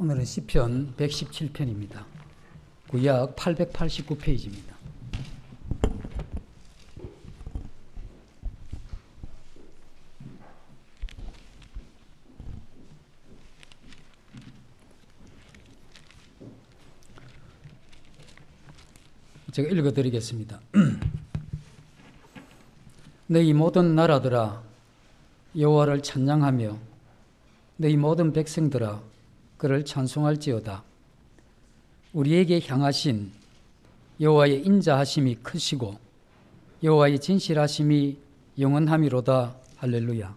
오늘은 시편 117편입니다. 구약 889페이지입니다. 제가 읽어드리겠습니다. 너희 모든 나라들아 여호와를 찬양하며 너희 모든 백성들아 그를 찬송할지어다. 우리에게 향하신 여호와의 인자하심이 크시고 여호와의 진실하심이 영원함이로다. 할렐루야.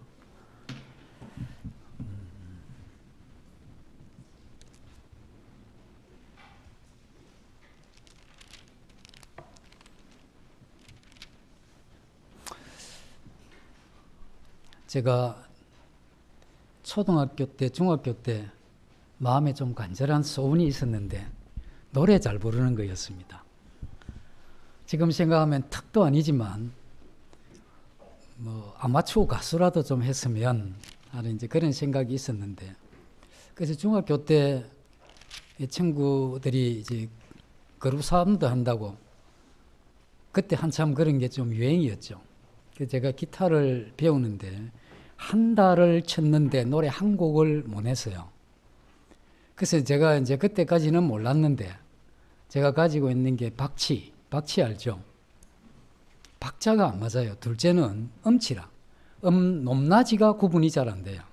제가 초등학교 때, 중학교 때 마음에 좀 간절한 소원이 있었는데 노래 잘 부르는 거였습니다. 지금 생각하면 턱도 아니지만 아마추어 가수라도 좀 했으면 하는 이제 그런 생각이 있었는데, 그래서 중학교 때 친구들이 이제 그룹 사운드 한다고 그때 한참 그런 게 좀 유행이었죠. 그래서 제가 기타를 배우는데 한 달을 쳤는데 노래 한 곡을 못 했어요. 그래서 제가 이제 그때까지는 몰랐는데 제가 가지고 있는 게 박치 알죠? 박자가 안 맞아요. 둘째는 음치라. 높낮이가 구분이 잘 안 돼요.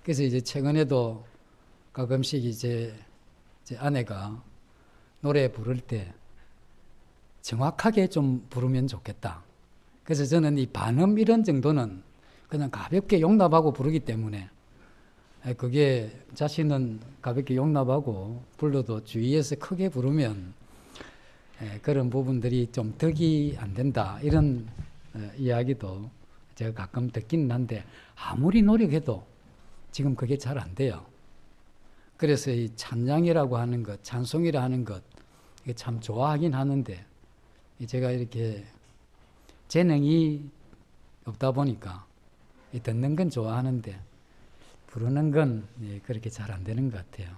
그래서 이제 최근에도 가끔씩 이제 제 아내가 노래 부를 때 정확하게 좀 부르면 좋겠다. 그래서 저는 이 반음 이런 정도는 그냥 가볍게 용납하고 부르기 때문에 그게 자신은 가볍게 용납하고 불러도 주위에서 크게 부르면 그런 부분들이 좀 덕이 안 된다, 이런 이야기도 제가 가끔 듣기는 한데 아무리 노력해도 지금 그게 잘 안 돼요. 그래서 이 찬양이라고 하는 것, 찬송이라 하는 것, 이게 참 좋아하긴 하는데 제가 이렇게 재능이 없다 보니까 듣는 건 좋아하는데 부르는 건 그렇게 잘 안 되는 것 같아요.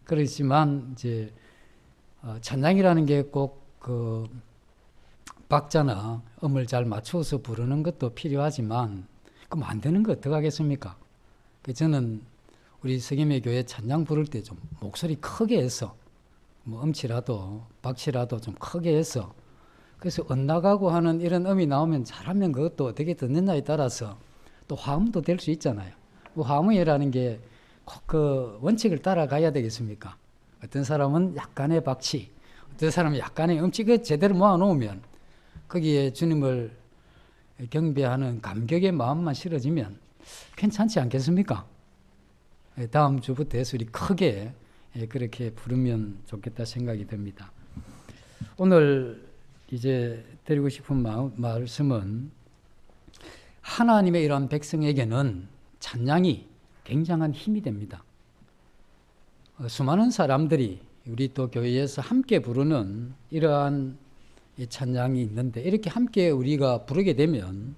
그렇지만 이제 찬양이라는 게 꼭 그 박자나 음을 잘 맞춰서 부르는 것도 필요하지만 그럼 안 되는 거 어떡하겠습니까? 저는 우리 서김의 교회 찬양 부를 때 좀 목소리 크게 해서 음치라도 박치라도 좀 크게 해서, 그래서 엇나가고 하는 이런 음이 나오면 잘하면 그것도 어떻게 듣느냐에 따라서 또 화음도 될 수 있잖아요. 화음이라는 게 꼭 그 원칙을 따라가야 되겠습니까? 어떤 사람은 약간의 박치, 어떤 사람은 약간의 음치, 그 제대로 모아놓으면 거기에 주님을 경배하는 감격의 마음만 실어지면 괜찮지 않겠습니까? 다음 주부터 해서 우리 크게 그렇게 부르면 좋겠다 생각이 듭니다. 오늘 이제 드리고 싶은 말씀은 하나님의 이러한 백성에게는 찬양이 굉장한 힘이 됩니다. 수많은 사람들이 우리 또 교회에서 함께 부르는 이러한 찬양이 있는데, 이렇게 함께 우리가 부르게 되면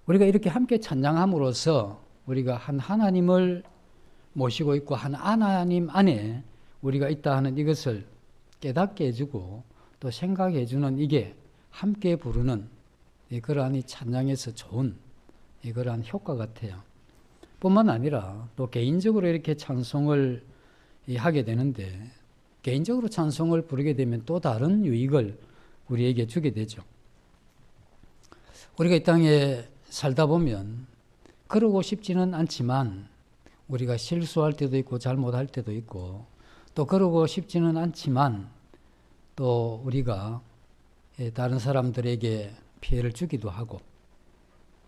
우리가 이렇게 함께 찬양함으로써 우리가 한 하나님을 모시고 있고 한 하나님 안에 우리가 있다 하는 이것을 깨닫게 해주고 또 생각해 주는, 이게 함께 부르는 그러한 이 찬양에서 좋은 그러한 효과 같아요. 뿐만 아니라 또 개인적으로 이렇게 찬송을 하게 되는데, 개인적으로 찬송을 부르게 되면 또 다른 유익을 우리에게 주게 되죠. 우리가 이 땅에 살다 보면 그러고 싶지는 않지만 우리가 실수할 때도 있고 잘못할 때도 있고, 또 그러고 싶지는 않지만 또 우리가 다른 사람들에게 피해를 주기도 하고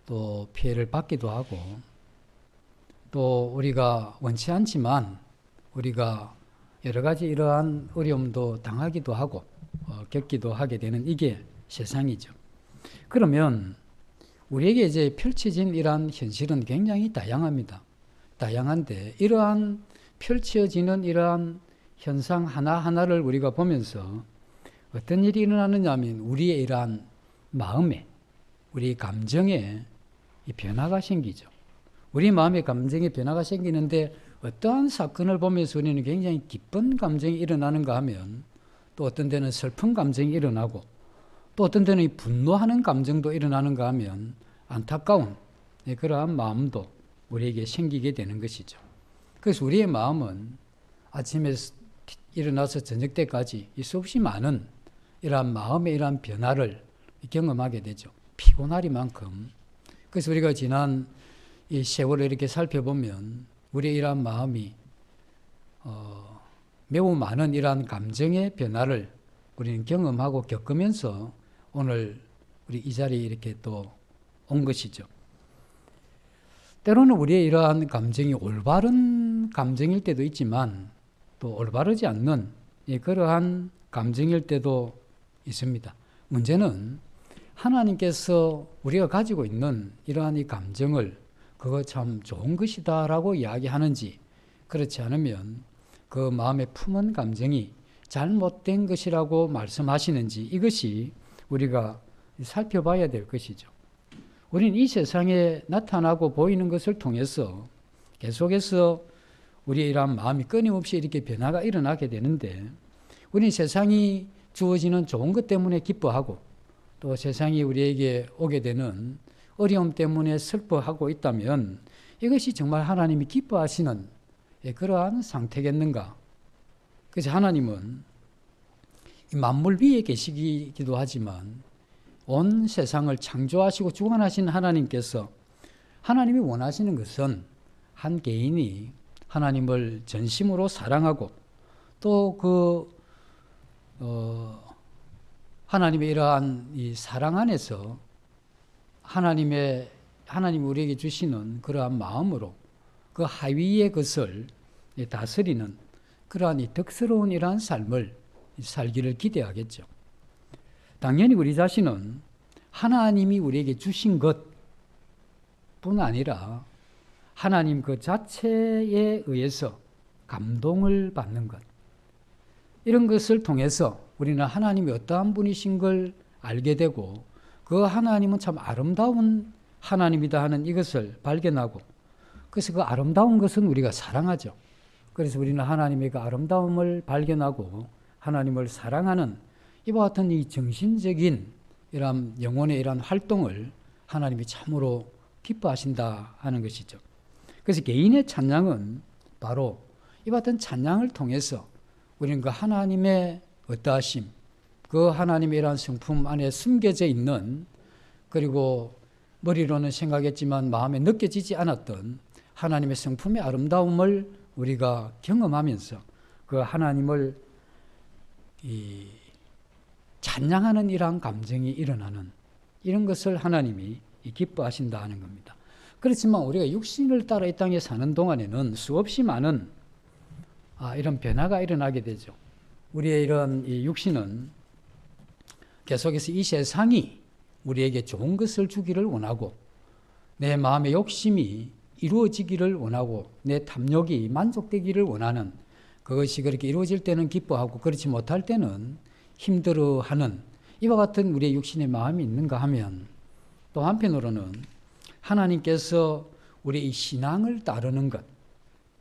또 피해를 받기도 하고, 또 우리가 원치 않지만 우리가 여러 가지 이러한 어려움도 당하기도 하고 겪기도 하게 되는, 이게 세상이죠. 그러면 우리에게 이제 펼쳐진 이러한 현실은 굉장히 다양합니다. 다양한데 이러한 펼쳐지는 이러한 현상 하나하나를 우리가 보면서 어떤 일이 일어나느냐 하면 우리의 이러한 마음에, 우리 감정에 이 변화가 생기죠. 우리 마음의 감정에 변화가 생기는데 어떠한 사건을 보면서 우리는 굉장히 기쁜 감정이 일어나는가 하면 또 어떤 데는 슬픈 감정이 일어나고 또 어떤 데는 분노하는 감정도 일어나는가 하면 안타까운 그러한 마음도 우리에게 생기게 되는 것이죠. 그래서 우리의 마음은 아침에 일어나서 저녁 때까지 수없이 많은 이러한 마음의 이러한 변화를 경험하게 되죠. 피곤하리만큼. 그래서 우리가 지난 이 세월을 이렇게 살펴보면 우리의 이러한 마음이 매우 많은 이러한 감정의 변화를 우리는 경험하고 겪으면서 오늘 우리 이 자리에 이렇게 또 온 것이죠. 때로는 우리의 이러한 감정이 올바른 감정일 때도 있지만 또 올바르지 않는 그러한 감정일 때도 있습니다. 문제는 하나님께서 우리가 가지고 있는 이러한 이 감정을 그거 참 좋은 것이다라고 이야기하는지 그렇지 않으면 그 마음에 품은 감정이 잘못된 것이라고 말씀하시는지 이것이 우리가 살펴봐야 될 것이죠. 우리는 이 세상에 나타나고 보이는 것을 통해서 계속해서 우리의 이러한 마음이 끊임없이 이렇게 변화가 일어나게 되는데 우리는 세상이 주어지는 좋은 것 때문에 기뻐하고 또 세상이 우리에게 오게 되는 어려움 때문에 슬퍼하고 있다면 이것이 정말 하나님이 기뻐하시는 그러한 상태겠는가? 그래서 하나님은 만물 위에 계시기도 하지만 온 세상을 창조하시고 주관하신 하나님께서 하나님이 원하시는 것은 한 개인이 하나님을 전심으로 사랑하고 또 하나님의 이러한 이 사랑 안에서 하나님이 우리에게 주시는 그러한 마음으로 그 하위의 것을 다스리는 그러한 이 덕스러운 이러한 삶을 살기를 기대하겠죠. 당연히 우리 자신은 하나님이 우리에게 주신 것뿐 아니라 하나님 그 자체에 의해서 감동을 받는 것, 이런 것을 통해서 우리는 하나님이 어떠한 분이신 걸 알게 되고 그 하나님은 참 아름다운 하나님이다 하는 이것을 발견하고 그래서 그 아름다운 것은 우리가 사랑하죠. 그래서 우리는 하나님의 그 아름다움을 발견하고 하나님을 사랑하는 이와 같은 이 정신적인 이런 영혼의 이러한 활동을 하나님이 참으로 기뻐하신다 하는 것이죠. 그래서 개인의 찬양은 바로 이와 같은 찬양을 통해서 우리는 그 하나님의 어떠하심, 그 하나님의 이러한 성품 안에 숨겨져 있는 그리고 머리로는 생각했지만 마음에 느껴지지 않았던 하나님의 성품의 아름다움을 우리가 경험하면서 그 하나님을 찬양하는 이러한 감정이 일어나는 이런 것을 하나님이 기뻐하신다 하는 겁니다. 그렇지만 우리가 육신을 따라 이 땅에 사는 동안에는 수없이 많은 이런 변화가 일어나게 되죠. 우리의 이런 이 육신은 계속해서 이 세상이 우리에게 좋은 것을 주기를 원하고 내 마음의 욕심이 이루어지기를 원하고 내 탐욕이 만족되기를 원하는 그것이 그렇게 이루어질 때는 기뻐하고 그렇지 못할 때는 힘들어하는 이와 같은 우리의 육신의 마음이 있는가 하면 또 한편으로는 하나님께서 우리의 신앙을 따르는 것,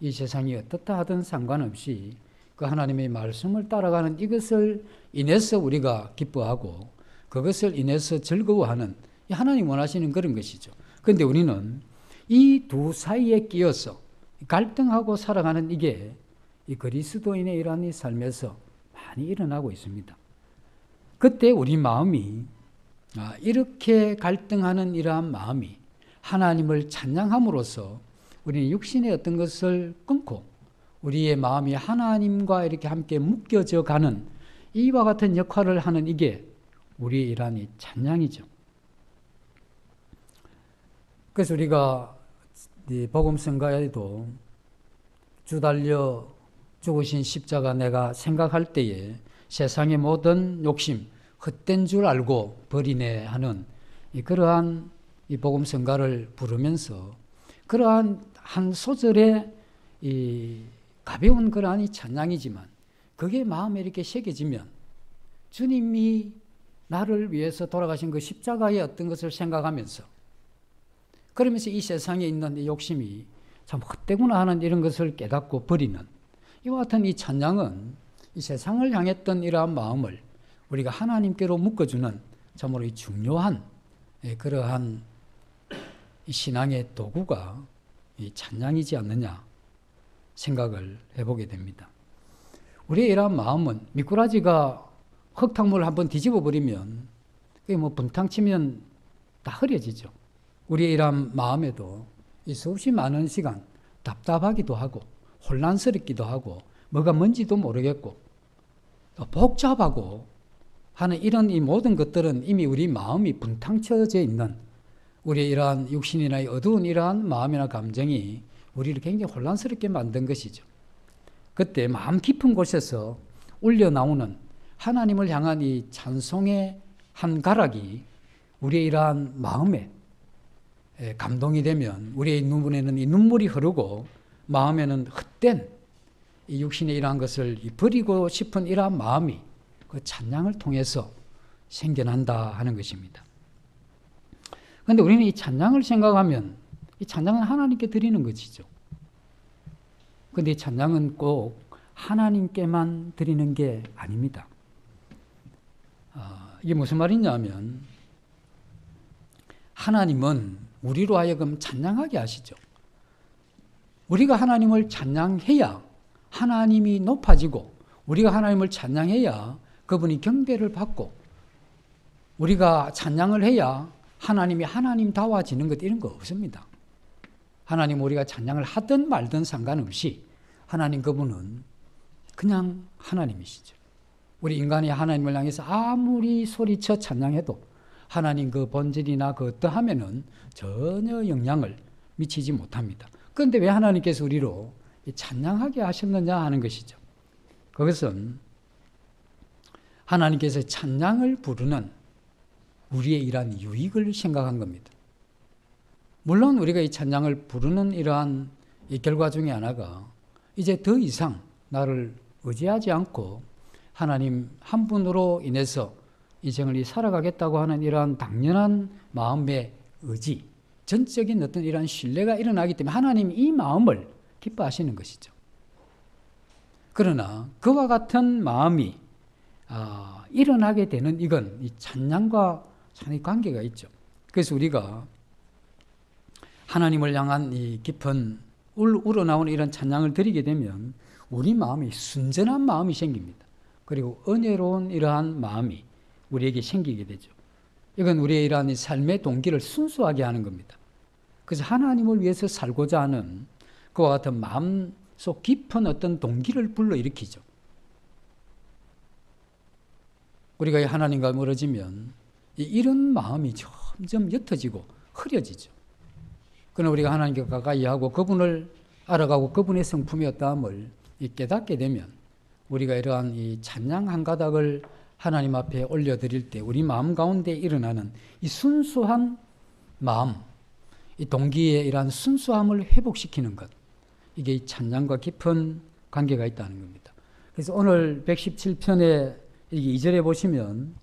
이 세상이 어떻다 하든 상관없이 그 하나님의 말씀을 따라가는 이것을 인해서 우리가 기뻐하고 그것을 인해서 즐거워하는 하나님 원하시는 그런 것이죠. 그런데 우리는 이 두 사이에 끼어서 갈등하고 살아가는 이게 이 그리스도인의 이러한 이 삶에서 많이 일어나고 있습니다. 그때 우리 마음이 이렇게 갈등하는 이러한 마음이 하나님을 찬양함으로써 우리는 육신의 어떤 것을 끊고 우리의 마음이 하나님과 이렇게 함께 묶여져 가는 이와 같은 역할을 하는 이게 우리의 이러한 이 찬양이죠. 그래서 우리가 복음성가에도 주 달려 죽으신 십자가 내가 생각할 때에 세상의 모든 욕심 헛된 줄 알고 버리네 하는 그러한 이 복음성가를 부르면서 그러한 한 소절의 이 가벼운 그러한 이 찬양이지만 그게 마음에 이렇게 새겨지면 주님이 나를 위해서 돌아가신 그 십자가의 어떤 것을 생각하면서 그러면서 이 세상에 있는 이 욕심이 참 헛되구나 하는 이런 것을 깨닫고 버리는 이와 같은 이 찬양은 이 세상을 향했던 이러한 마음을 우리가 하나님께로 묶어주는 참으로 이 중요한 그러한 이 신앙의 도구가 이 찬양이지 않느냐 생각을 해보게 됩니다. 우리의 이러한 마음은 미꾸라지가 흙탕물을 한번 뒤집어 버리면 그게 뭐 분탕 치면 다 흐려지죠. 우리의 이러한 마음에도 이 수없이 많은 시간 답답하기도 하고 혼란스럽기도 하고 뭐가 뭔지도 모르겠고 또 복잡하고 하는 이런 이 모든 것들은 이미 우리 마음이 분탕쳐져 있는 우리의 이러한 육신이나 어두운 이러한 마음이나 감정이 우리를 굉장히 혼란스럽게 만든 것이죠. 그때 마음 깊은 곳에서 울려 나오는 하나님을 향한 이 찬송의 한 가락이 우리의 이러한 마음에 감동이 되면 우리의 눈물에는 이 눈물이 흐르고 마음에는 헛된 이 육신의 이러한 것을 버리고 싶은 이러한 마음이 그 찬양을 통해서 생겨난다 하는 것입니다. 그런데 우리는 이 찬양을 생각하면 이 찬양은 하나님께 드리는 것이죠. 그런데 이 찬양은 꼭 하나님께만 드리는 게 아닙니다. 이게 무슨 말이냐 하면 하나님은 우리로 하여금 찬양하게 하시죠. 우리가 하나님을 찬양해야 하나님이 높아지고 우리가 하나님을 찬양해야 그분이 경배를 받고 우리가 찬양을 해야 하나님이 하나님다워지는 것 이런 거 없습니다. 하나님 우리가 찬양을 하든 말든 상관없이 하나님 그분은 그냥 하나님이시죠. 우리 인간이 하나님을 향해서 아무리 소리쳐 찬양해도 하나님 그 본질이나 그 어떠하면은 전혀 영향을 미치지 못합니다. 그런데 왜 하나님께서 우리로 찬양하게 하셨느냐 하는 것이죠. 그것은 하나님께서 찬양을 부르는 우리의 이러한 유익을 생각한 겁니다. 물론 우리가 이 찬양을 부르는 이러한 이 결과 중에 하나가 이제 더 이상 나를 의지하지 않고 하나님 한 분으로 인해서 이 생을 살아가겠다고 하는 이러한 당연한 마음의 의지, 전적인 어떤 이러한 신뢰가 일어나기 때문에 하나님 이 마음을 기뻐하시는 것이죠. 그러나 그와 같은 마음이 일어나게 되는 이건 이 찬양과 상당히 관계가 있죠. 그래서 우리가 하나님을 향한 이 깊은 우러나오는 이런 찬양을 드리게 되면 우리 마음이 순전한 마음이 생깁니다. 그리고 은혜로운 이러한 마음이 우리에게 생기게 되죠. 이건 우리의 이러한 삶의 동기를 순수하게 하는 겁니다. 그래서 하나님을 위해서 살고자 하는 그와 같은 마음속 깊은 어떤 동기를 불러일으키죠. 우리가 하나님과 멀어지면 이런 마음이 점점 옅어지고 흐려지죠. 그러나 우리가 하나님께 가까이 하고 그분을 알아가고 그분의 성품이 어떠함을 깨닫게 되면 우리가 이러한 이 찬양 한 가닥을 하나님 앞에 올려드릴 때 우리 마음 가운데 일어나는 이 순수한 마음, 이 동기의 이러한 순수함을 회복시키는 것, 이게 이 찬양과 깊은 관계가 있다는 겁니다. 그래서 오늘 117편의 2절에 보시면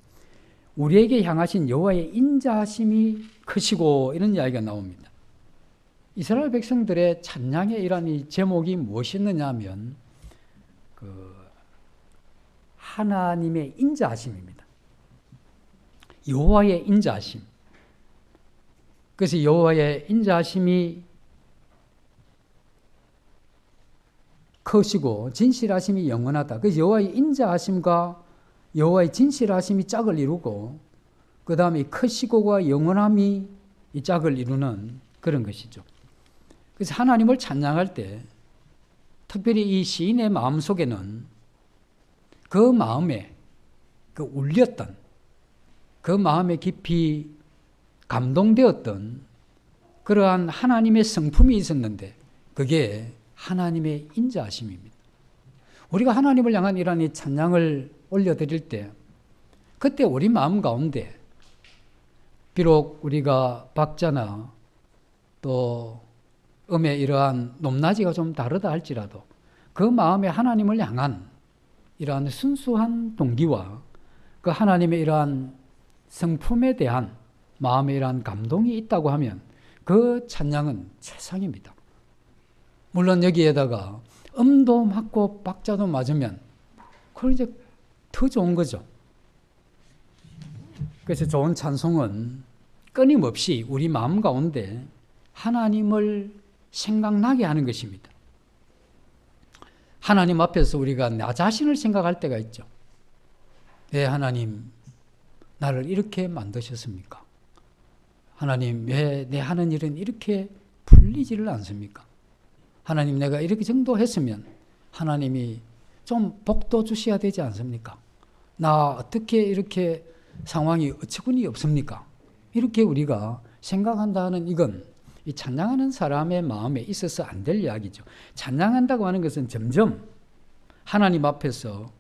우리에게 향하신 여호와의 인자하심이 크시고 이런 이야기가 나옵니다. 이스라엘 백성들의 찬양의 이러한 이 제목이 무엇이었느냐 하면 하나님의 인자하심입니다. 여호와의 인자하심. 그래서 여호와의 인자하심이 크시고 진실하심이 영원하다. 그래서 여호와의 인자하심과 여호와의 진실하심이 짝을 이루고 그 다음에 크시고가 영원함이 이 짝을 이루는 그런 것이죠. 그래서 하나님을 찬양할 때 특별히 이 시인의 마음속에는 그 마음에 그 울렸던 그 마음에 깊이 감동되었던 그러한 하나님의 성품이 있었는데 그게 하나님의 인자하심입니다. 우리가 하나님을 향한 이러한 이 찬양을 올려드릴 때 그때 우리 마음 가운데 비록 우리가 박자나 또 음의 이러한 높낮이가 좀 다르다 할지라도 그 마음에 하나님을 향한 이러한 순수한 동기와 그 하나님의 이러한 성품에 대한 마음에 이러한 감동이 있다고 하면 그 찬양은 최상입니다. 물론 여기에다가 음도 맞고 박자도 맞으면 그럼 이제 더 좋은 거죠. 그래서 좋은 찬송은 끊임없이 우리 마음 가운데 하나님을 생각나게 하는 것입니다. 하나님 앞에서 우리가 나 자신을 생각할 때가 있죠. 왜 하나님 나를 이렇게 만드셨습니까? 하나님 왜 내 하는 일은 이렇게 풀리지를 않습니까? 하나님 내가 이렇게 정도 했으면 하나님이 좀 복도 주셔야 되지 않습니까? 나 어떻게 이렇게 상황이 어처구니 없습니까? 이렇게 우리가 생각한다는 이건 이 찬양하는 사람의 마음에 있어서 안 될 이야기죠. 찬양한다고 하는 것은 점점 하나님 앞에서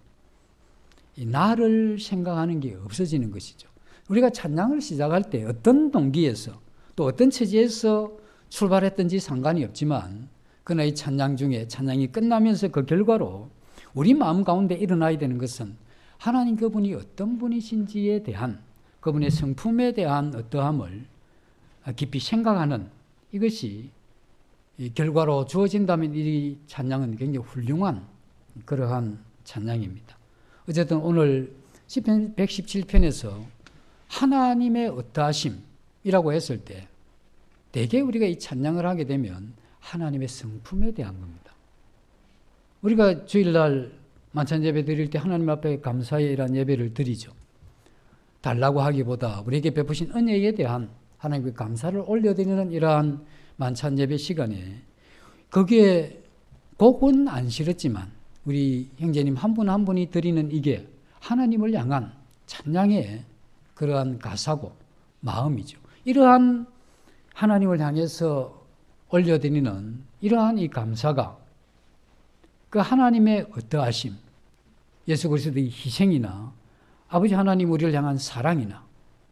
이 나를 생각하는 게 없어지는 것이죠. 우리가 찬양을 시작할 때 어떤 동기에서 또 어떤 처지에서 출발했든지 상관이 없지만 그러나 이 찬양 중에 찬양이 끝나면서 그 결과로 우리 마음 가운데 일어나야 되는 것은 하나님 그분이 어떤 분이신지에 대한 그분의 성품에 대한 어떠함을 깊이 생각하는 이것이 이 결과로 주어진다면 이 찬양은 굉장히 훌륭한 그러한 찬양입니다. 어쨌든 오늘 시편 117편에서 하나님의 어떠하심이라고 했을 때 대개 우리가 이 찬양을 하게 되면 하나님의 성품에 대한 겁니다. 우리가 주일날 만찬 예배 드릴 때 하나님 앞에 감사의 이런 예배를 드리죠. 달라고 하기보다 우리에게 베푸신 은혜에 대한 하나님께 감사를 올려드리는 이러한 만찬 예배 시간에 거기에 곡은 안 실었지만 우리 형제님 한 분 한 분이 드리는 이게 하나님을 향한 찬양의 그러한 가사고 마음이죠. 이러한 하나님을 향해서 올려드리는 이러한 이 감사가 그 하나님의 어떠하심, 예수 그리스도의 희생이나 아버지 하나님 우리를 향한 사랑이나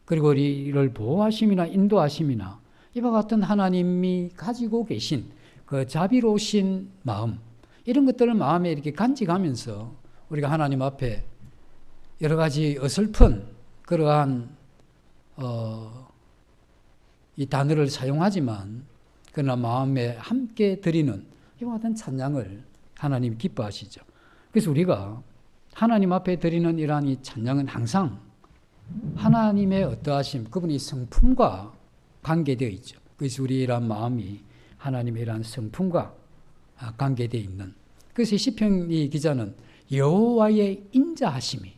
그리고 우리를 보호하심이나 인도하심이나 이와 같은 하나님이 가지고 계신 그 자비로우신 마음 이런 것들을 마음에 이렇게 간직하면서 우리가 하나님 앞에 여러 가지 어설픈 그러한 이 단어를 사용하지만 그러나 마음에 함께 드리는 이와 같은 찬양을 하나님이 기뻐하시죠. 그래서 우리가 하나님 앞에 드리는 이러한 이 찬양은 항상 하나님의 어떠하심, 그분의 성품과 관계되어 있죠. 그래서 우리 이러한 마음이 하나님의 이러한 성품과 관계되어 있는. 그래서 시편 기자는 여호와의 인자하심이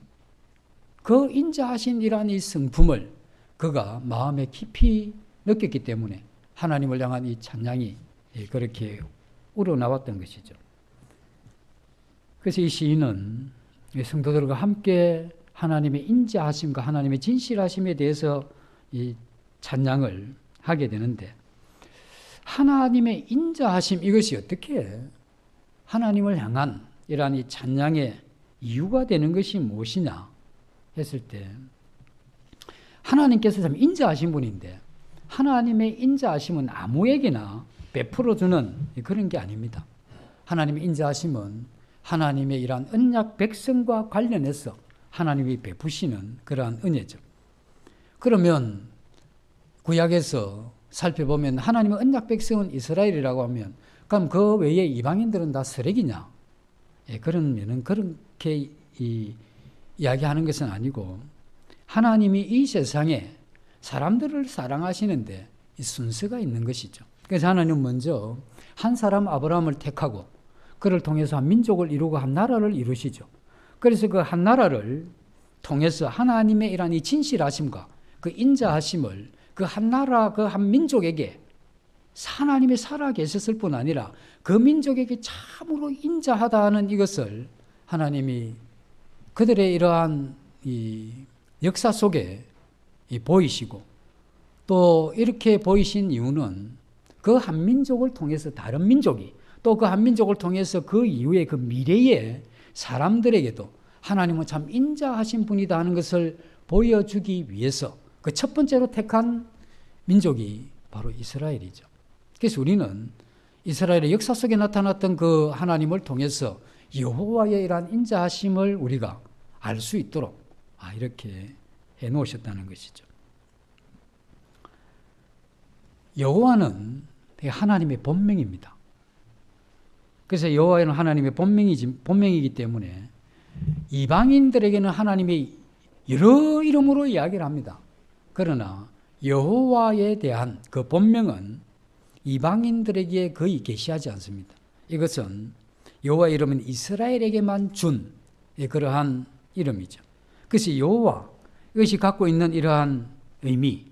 그 인자하신 이러한 이 성품을 그가 마음에 깊이 느꼈기 때문에 하나님을 향한 이 찬양이 그렇게 우러나왔던 것이죠. 그래서 이 시인은 성도들과 함께 하나님의 인자하심과 하나님의 진실하심에 대해서 이 찬양을 하게 되는데 하나님의 인자하심 이것이 어떻게 하나님을 향한 이러한 이 찬양의 이유가 되는 것이 무엇이냐 했을 때 하나님께서 참 인자하신 분인데 하나님의 인자하심은 아무에게나 베풀어주는 그런 게 아닙니다. 하나님의 인자하심은 하나님의 이러한 언약 백성과 관련해서 하나님이 베푸시는 그러한 은혜죠. 그러면 구약에서 살펴보면 하나님의 언약 백성은 이스라엘이라고 하면 그럼 그 외에 이방인들은 다 쓰레기냐? 그런 면은 그렇게 이야기하는 것은 아니고 하나님이 이 세상에 사람들을 사랑하시는데 이 순서가 있는 것이죠. 그래서 하나님은 먼저 한 사람 아브라함을 택하고 그를 통해서 한 민족을 이루고 한 나라를 이루시죠. 그래서 그 한 나라를 통해서 하나님의 이러한 이 진실하심과 그 인자하심을 그 한 나라 그 한 민족에게 하나님이 살아 계셨을 뿐 아니라 그 민족에게 참으로 인자하다는 이것을 하나님이 그들의 이러한 이 역사 속에 보이시고 또 이렇게 보이신 이유는 그 한 민족을 통해서 다른 민족이 또 그 한 민족을 통해서 그 이후에 그 미래의 사람들에게도 하나님은 참 인자하신 분이다 하는 것을 보여주기 위해서 그 첫 번째로 택한 민족이 바로 이스라엘이죠. 그래서 우리는 이스라엘의 역사 속에 나타났던 그 하나님을 통해서 여호와의 이러한 인자하심을 우리가 알 수 있도록 이렇게 해놓으셨다는 것이죠. 여호와는 하나님의 본명입니다. 그래서 여호와는 하나님의 본명이기 때문에 이방인들에게는 하나님의 여러 이름으로 이야기를 합니다. 그러나 여호와에 대한 그 본명은 이방인들에게 거의 계시하지 않습니다. 이것은 여호와 이름은 이스라엘에게만 준 그러한 이름이죠. 그래서 여호와 이것이 갖고 있는 이러한 의미,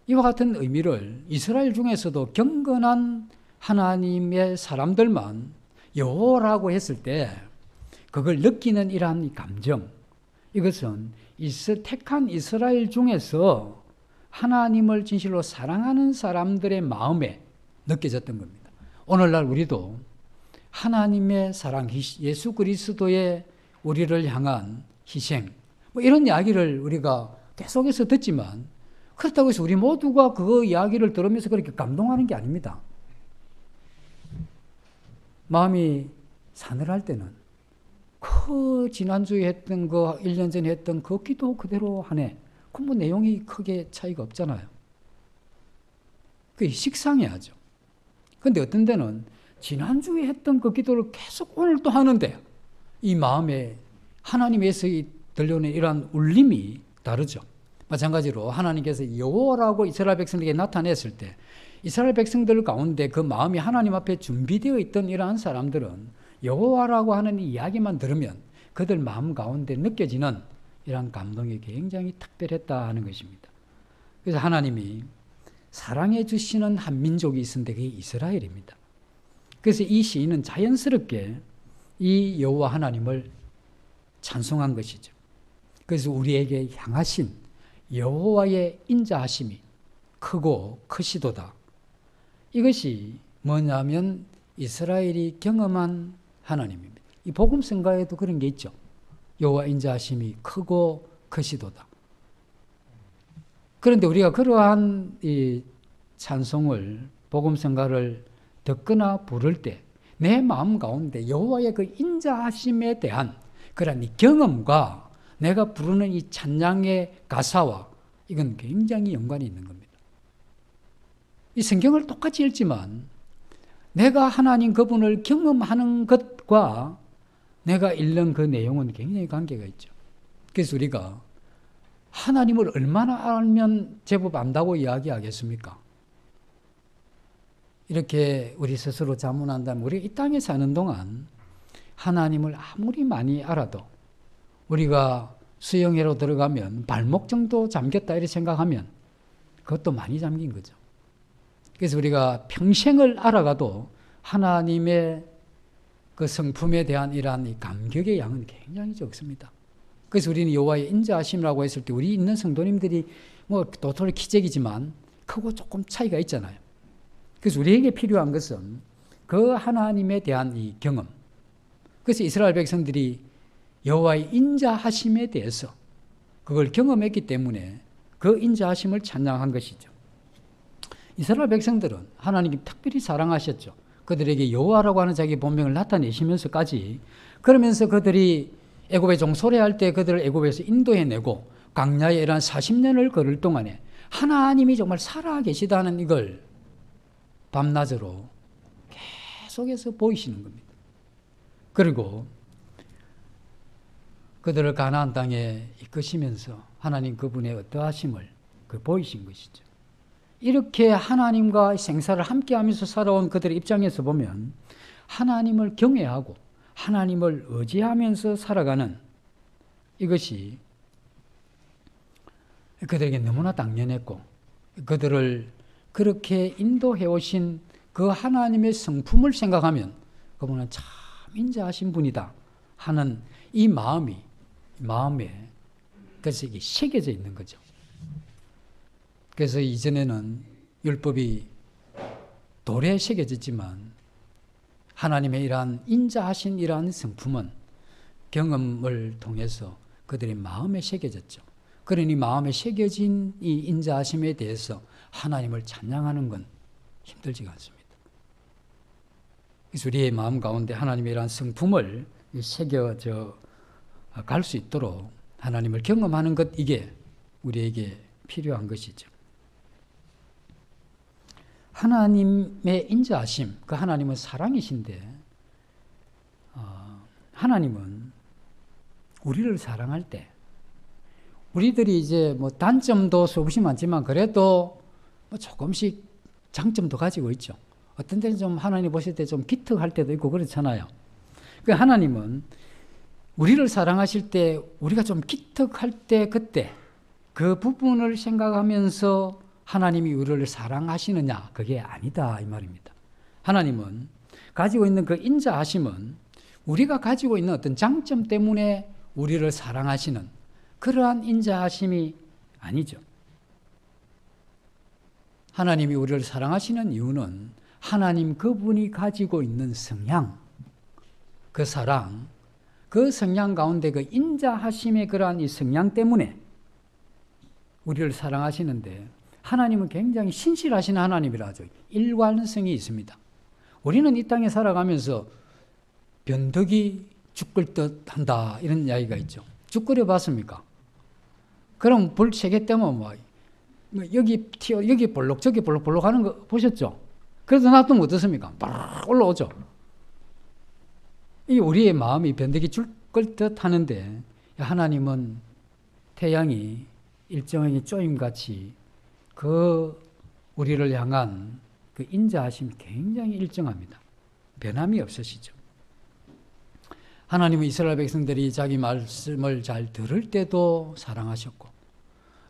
이와 같은 의미를 이스라엘 중에서도 경건한 하나님의 사람들만 여호와라고 했을 때 그걸 느끼는 이러한 감정, 이것은 택한 이스라엘 중에서 하나님을 진실로 사랑하는 사람들의 마음에 느껴졌던 겁니다. 오늘날 우리도 하나님의 사랑, 예수 그리스도의 우리를 향한 희생, 뭐 이런 이야기를 우리가 계속해서 듣지만 그렇다고 해서 우리 모두가 그 이야기를 들으면서 그렇게 감동하는 게 아닙니다. 마음이 사늘할 때는 지난주에 했던 거, 1년 전에 했던 그 기도 그대로 하네. 그 뭐 내용이 크게 차이가 없잖아요. 그게 식상해야죠. 근데 어떤 데는 지난주에 했던 그 기도를 계속 오늘 또 하는데 이 마음에 하나님에서 들려오는 이러한 울림이 다르죠. 마찬가지로 하나님께서 여호와라고 이스라엘 백성들에게 나타냈을 때 이스라엘 백성들 가운데 그 마음이 하나님 앞에 준비되어 있던 이러한 사람들은 여호와라고 하는 이 이야기만 들으면 그들 마음 가운데 느껴지는 이러한 감동이 굉장히 특별했다 하는 것입니다. 그래서 하나님이 사랑해 주시는 한 민족이 있었는데 그게 이스라엘입니다. 그래서 이 시인은 자연스럽게 이 여호와 하나님을 찬송한 것이죠. 그래서 우리에게 향하신 여호와의 인자하심이 크고 크시도다. 이것이 뭐냐면 이스라엘이 경험한 하나님입니다. 이 복음성가에도 그런 게 있죠. 여호와 인자하심이 크고 크시도다. 그런데 우리가 그러한 이 찬송을 복음성가를 듣거나 부를 때 내 마음 가운데 여호와의 그 인자하심에 대한 그런 이 경험과 내가 부르는 이 찬양의 가사와 이건 굉장히 연관이 있는 겁니다. 이 성경을 똑같이 읽지만 내가 하나님 그분을 경험하는 것과 내가 읽는 그 내용은 굉장히 관계가 있죠. 그래서 우리가 하나님을 얼마나 알면 제법 안다고 이야기하겠습니까? 이렇게 우리 스스로 자문한다면 우리가 이 땅에 사는 동안 하나님을 아무리 많이 알아도 우리가 수영회로 들어가면 발목 정도 잠겼다 이렇게 생각하면 그것도 많이 잠긴 거죠. 그래서 우리가 평생을 알아가도 하나님의 그 성품에 대한 이러한 이 감격의 양은 굉장히 적습니다. 그래서 우리는 여호와의 인자하심이라고 했을 때 우리 있는 성도님들이 뭐 도토리 기적이지만 크고 조금 차이가 있잖아요. 그래서 우리에게 필요한 것은 그 하나님에 대한 이 경험. 그래서 이스라엘 백성들이 여호와의 인자하심에 대해서 그걸 경험했기 때문에 그 인자하심을 찬양한 것이죠. 이스라엘 백성들은 하나님이 특별히 사랑하셨죠. 그들에게 여호와라고 하는 자기 본명을 나타내시면서까지 그러면서 그들이 애굽에 종소리할 때 그들을 애굽에서 인도해내고 광야에 이런 40년을 걸을 동안에 하나님이 정말 살아계시다는 이걸 밤낮으로 계속해서 보이시는 겁니다. 그리고 그들을 가나안 땅에 이끄시면서 하나님 그분의 어떠하심을 보이신 것이죠. 이렇게 하나님과 생사를 함께하면서 살아온 그들의 입장에서 보면 하나님을 경외하고 하나님을 의지하면서 살아가는 이것이 그들에게 너무나 당연했고 그들을 그렇게 인도해 오신 그 하나님의 성품을 생각하면 그분은 참 인자하신 분이다 하는 이 마음에 그래서 이게 새겨져 있는 거죠. 그래서 이전에는 율법이 돌에 새겨졌지만 하나님의 이러한 인자하신 이러한 성품은 경험을 통해서 그들의 마음에 새겨졌죠. 그러니 마음에 새겨진 이 인자하심에 대해서 하나님을 찬양하는 건 힘들지가 않습니다. 그래서 우리의 마음 가운데 하나님의 이러한 성품을 새겨져 갈 수 있도록 하나님을 경험하는 것, 이게 우리에게 필요한 것이죠. 하나님의 인자하심, 그 하나님은 사랑이신데 하나님은 우리를 사랑할 때 우리들이 이제 뭐 단점도 수없이 많지만 그래도 뭐 조금씩 장점도 가지고 있죠. 어떤 때는 좀 하나님 보실 때 좀 기특할 때도 있고 그렇잖아요. 그 하나님은 우리를 사랑하실 때 우리가 좀 기특할 때 그때 그 부분을 생각하면서 하나님이 우리를 사랑하시느냐? 그게 아니다 이 말입니다. 하나님은 가지고 있는 그 인자하심은 우리가 가지고 있는 어떤 장점 때문에 우리를 사랑하시는 그러한 인자하심이 아니죠. 하나님이 우리를 사랑하시는 이유는 하나님 그분이 가지고 있는 성향, 그 사랑, 그 성향 가운데 그 인자하심의 그러한 이 성향 때문에 우리를 사랑하시는데 하나님은 굉장히 신실하신 하나님이라 하죠. 일관성이 있습니다. 우리는 이 땅에 살아가면서 변덕이 죽을 듯 한다 이런 이야기가 있죠. 죽 끓여 봤습니까? 그럼 불 세게 때면 뭐 여기 튀어 여기 볼록 저기 볼록 하는 거 보셨죠? 그래도 놔두면 어떻습니까? 막 올라오죠. 이 우리의 마음이 변덕이 죽을 듯 하는데 하나님은 태양이 일정하게 쪼임같이 그 우리를 향한 그 인자하심이 굉장히 일정합니다. 변함이 없으시죠. 하나님은 이스라엘 백성들이 자기 말씀을 잘 들을 때도 사랑하셨고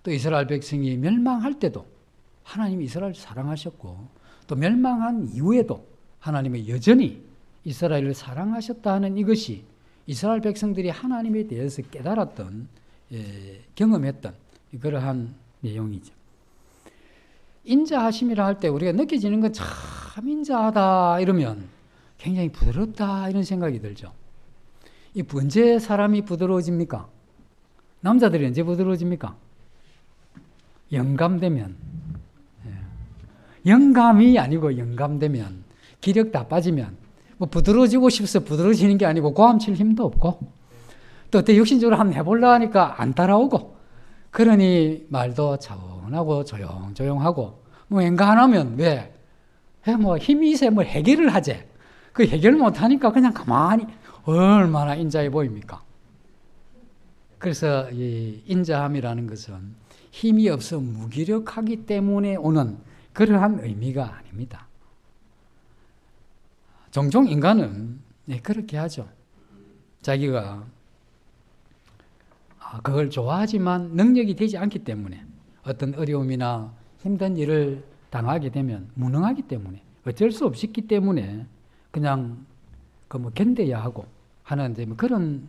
또 이스라엘 백성이 멸망할 때도 하나님이 이스라엘을 사랑하셨고 또 멸망한 이후에도 하나님은 여전히 이스라엘을 사랑하셨다 하는 이것이 이스라엘 백성들이 하나님에 대해서 깨달았던 경험했던 그러한 내용이죠. 인자하심이라 할 때 우리가 느껴지는 건 참 인자하다 이러면 굉장히 부드럽다 이런 생각이 들죠. 언제 사람이 부드러워집니까? 남자들이 언제 부드러워집니까? 영감되면. 영감이 아니고 영감되면 기력 다 빠지면 뭐 부드러워지고 싶어서 부드러워지는 게 아니고 고함칠 힘도 없고 또 어때 육신적으로 한번 해보려 하니까 안 따라오고 그러니 말도 차분하고 조용조용하고 뭐 왠가 안 하면 왜? 뭐 힘이 세 뭐 해결을 하지. 그 해결 못 하니까 그냥 가만히 얼마나 인자해 보입니까? 그래서 이 인자함이라는 것은 힘이 없어 무기력하기 때문에 오는 그러한 의미가 아닙니다. 종종 인간은 그렇게 하죠. 자기가 그걸 좋아하지만 능력이 되지 않기 때문에 어떤 어려움이나 힘든 일을 당하게 되면 무능하기 때문에 어쩔 수 없기 때문에 그냥 뭐 견뎌야 하고 하는 뭐 그런